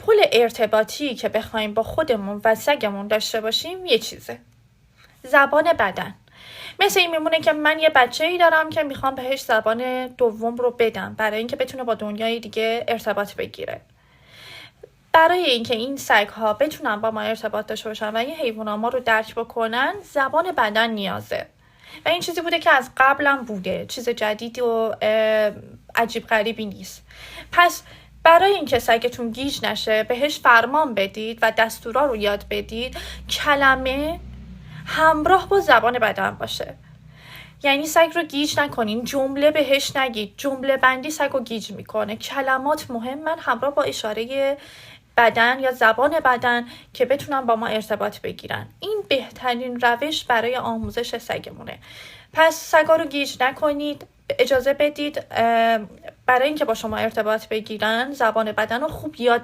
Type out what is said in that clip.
پل ارتباطی که بخوایم با خودمون و سگمون داشته باشیم یه چیزه، زبان بدن. مثل این میمونه که من یه بچه‌ای دارم که میخوام بهش زبان دوم رو بدم برای اینکه بتونه با دنیای دیگه ارتباط بگیره. برای اینکه این سگ‌ها بتونن با ما ارتباط داشته باشن و این حیوانات ما رو درک بکنن، زبان بدن نیازه. و این چیزی بوده که از قبلم بوده، چیز جدیدی و عجیب غریبی نیست. پس برای اینکه سگتون گیج نشه بهش فرمان بدید و دستورا رو یاد بدید، کلمه همراه با زبان بدن باشه. یعنی سگ رو گیج نکنین، جمله بهش نگید، جمله بندی سگ رو گیج میکنه. کلمات مهمن همراه با اشاره بدن یا زبان بدن که بتونن با ما ارتباط بگیرن. این بهترین روش برای آموزش سگمونه. پس سگا رو گیج نکنید، اجازه بدید برای اینکه با شما ارتباط بگیرن زبان بدن رو خوب یاد